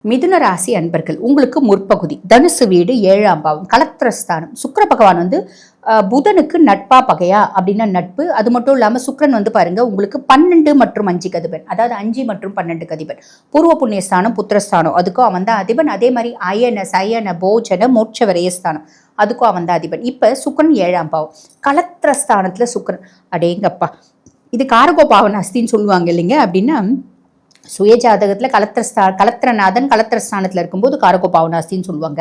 மிதுன ராசி அன்பர்கள் உங்களுக்கு முற்பகுதி தனுசு வீடு 7ஆம் பாவம் கலத்திரஸ்தானம். சுக்கிர பகவான் புதனுக்கு நட்பா பகையா அப்படின்னா நட்பு. அது மட்டும் இல்லாம சுக்கிரன் பாருங்க உங்களுக்கு 12 மற்றும் 5 அதிபன், அதாவது 5 மற்றும் 12 அதிபன். பூர்வ புண்ணியஸ்தானம் புத்திரஸ்தானம் அதுக்கும் அவன் தான் அதிபன். அதே மாதிரி அயன சயன போஜன மோட்ச விரயஸ்தானம் அதுக்கும் அவன் தான் அதிபன். இப்ப சுக்கிரன் 7ஆம் பாவம் கலத்திரஸ்தானத்துல சுக்கிரன். அடேங்கப்பா, இது காரகோ பாவன் அஸ்தின்னு சொல்லுவாங்க இல்லைங்க. அப்படின்னா சுயஜாதகத்துல கலத்திரநாதன் கலத்திரஸ்தானத்துல இருக்கும்போது காரகோ பாவனாஸ்தின்னு சொல்லுவாங்க.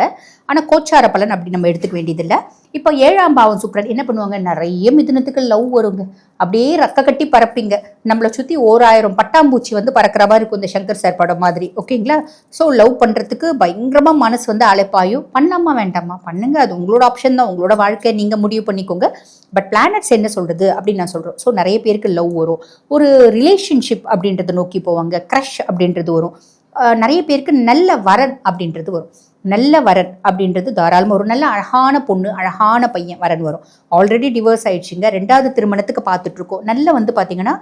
ஆனா கோச்சார பலன் அப்படி நம்ம எடுத்துக்க வேண்டியதில்லை. இப்போ 7ஆம் பாவம் சுக்கிரன் என்ன பண்ணுவாங்க, நிறைய மிதுனத்துக்கு லவ் வருங்க. அப்படியே ரக்க கட்டி பறப்பீங்க. நம்மளை சுற்றி 1000 பட்டாம்பூச்சி பறக்கிற மாதிரி இருக்கும் இந்த சங்கர் சார் படம் மாதிரி. ஓகேங்களா? ஸோ லவ் பண்ணுறதுக்கு பயங்கரமாக மனசு அலைப்பாயும். பண்ணாமா வேண்டாமா பண்ணுங்க, அது உங்களோட ஆப்ஷன் தான், உங்களோட வாழ்க்கையை நீங்கள் முடிவு பண்ணிக்கோங்க. பட் பிளானட்ஸ் என்ன சொல்கிறது அப்படின்னு நான் சொல்கிறோம். ஸோ நிறைய பேருக்கு லவ் வரும், ஒரு ரிலேஷன்ஷிப் அப்படின்றத நோக்கி போவாங்க, க்ரஷ் அப்படின்றது வரும். நிறைய பேருக்கு நல்ல வரன் அப்படின்றது வரும். நல்ல வரன் அப்படின்றது தாராளமாக ஒரு நல்ல அழகான பொண்ணு அழகான பையன் வரன் வரும். ஆல்ரெடி டிவோர்ஸ் ஆயிடுச்சுங்க, 2வது திருமணத்துக்கு பார்த்துட்டு இருக்கோம். நல்ல பார்த்தீங்கன்னா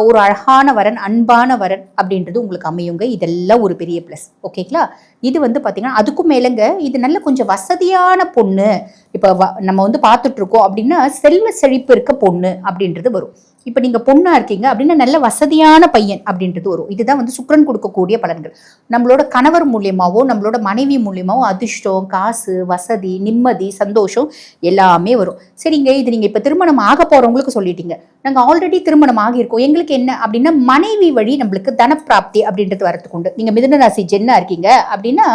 ஒரு அழகான வரன் அன்பான வரன் அப்படின்றது உங்களுக்கு அமையுங்க. இதெல்லாம் ஒரு பெரிய ப்ளஸ். ஓகேங்களா? இது பார்த்தீங்கன்னா அதுக்கும் மேலங்க இது நல்ல கொஞ்சம் வசதியான பொண்ணு. இப்போ நம்ம பார்த்துட்டு இருக்கோம் அப்படின்னா செல்வ செழிப்பு இருக்க பொண்ணு அப்படின்றது வரும். இப்போ நீங்கள் பொண்ணாக இருக்கீங்க அப்படின்னா நல்ல வசதியான பையன் அப்படின்றது வரும். இதுதான் சுக்கிரன் கொடுக்கக்கூடிய பலன்கள். நம்மளோட கணவர் மூலியமாவோ நம்மளோட மனைவி மூலியமாவோ அதிர்ஷ்டம், காசு, வசதி, நிம்மதி, சந்தோஷம் எல்லாமே வரும். சரிங்க, இது நீங்கள் இப்போ திருமணம் ஆக போகிறவங்களுக்கு சொல்லிட்டீங்க. நாங்கள் ஆல்ரெடி திருமணம் ஆகியிருக்கோம், எங்களுக்கு என்ன அப்படின்னா மனைவி வழி நம்மளுக்கு தனப்பிராப்தி அப்படின்றது வரத்துக்கு உண்டு. நீங்கள் மிதுனராசி ஜென்னா இருக்கீங்க அப்படின்னா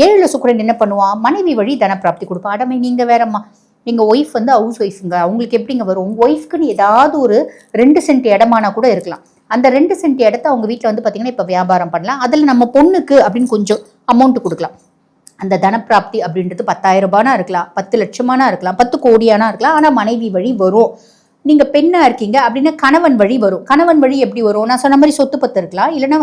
7ல் சுக்கிரன் என்ன பண்ணுவான், மனைவி வழி தனப்பிராப்தி கொடுப்பான். அடமே நீங்கள் வேறம்மா, எங்கள் ஒய்ஃப் ஹவுஸ் ஒய்ஃபுங்க, அவங்களுக்கு எப்படிங்க வரும்? உங்கள் ஒய்ஃப்க்குன்னு ஏதாவது ஒரு 2 சென்ட் இடமானா கூட இருக்கலாம். அந்த 2 சென்ட் இடத்த அவங்க வீட்டில் பார்த்தீங்கன்னா இப்போ வியாபாரம் பண்ணலாம். அதில் நம்ம பொண்ணுக்கு அப்படின்னு கொஞ்சம் அமௌண்ட் கொடுக்கலாம். அந்த தனப்பிராப்தி அப்படின்றது 10,000 ரூபானா இருக்கலாம், 10 லட்சமானா இருக்கலாம், 10 கோடியானா இருக்கலாம். ஆனால் மனைவி வழி வரும். நீங்கள் பெண்ணாக இருக்கீங்க அப்படின்னா கணவன் வழி வரும். கணவன் வழி எப்படி வரும்? நான் சொன்ன மாதிரி சொத்து பத்து இருக்கலாம், இல்லைன்னா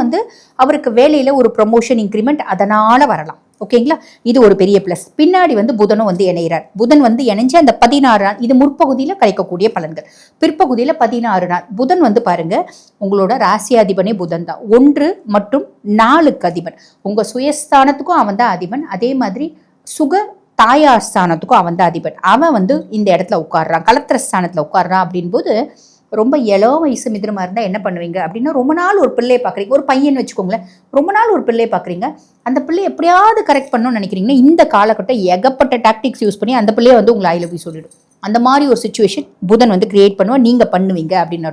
அவருக்கு வேலையில் ஒரு ப்ரமோஷன் இன்க்ரிமெண்ட் அதனால் வரலாம். ஓகேங்களா? இது ஒரு பெரிய பிளஸ். பின்னாடி புதனும் இணைகிறார். புதன் இணைஞ்சு அந்த 16 நாள், இது முற்பகுதியில் கிடைக்கக்கூடிய பலன்கள். பிற்பகுதியில் 16 நாள் புதன் பாருங்க உங்களோட ராசியாதிபனே புதன் தான். 1 மற்றும் 4க்கு அதிபன். உங்க சுயஸ்தானத்துக்கும் அவன் தான் அதிபன். அதே மாதிரி சுக தாயார் ஸ்தானத்துக்கும் அவன் தான் அதிபன். அவன் இந்த இடத்துல உட்காடுறான், கலத்திர ஸ்தானத்துல உட்காடுறான். அப்படின் போது ரொம்ப இளம் வயசு மிதுனமாக இருந்தால் என்ன பண்ணுவீங்க அப்படின்னா ரொம்ப நாள் ஒரு பிள்ளையை பார்க்குறீங்க, ஒரு பையன் வச்சுக்கோங்களேன், ரொம்ப நாள் ஒரு பிள்ளையை பார்க்குறீங்க. அந்த பிள்ளை எப்படியாவது கரெக்ட் பண்ணணும்னு நினைக்கிறீங்கன்னா இந்த காலகட்டம் ஏகப்பட்ட டாக்டிக்ஸ் யூஸ் பண்ணி அந்த பிள்ளையை உங்களை ஐ லவ் யூ சொல்லிடும். அந்த மாதிரி ஒரு சுச்சுவேஷன் புதன் கிரியேட் பண்ணுவோம், நீங்கள் பண்ணுவீங்க அப்படின்னு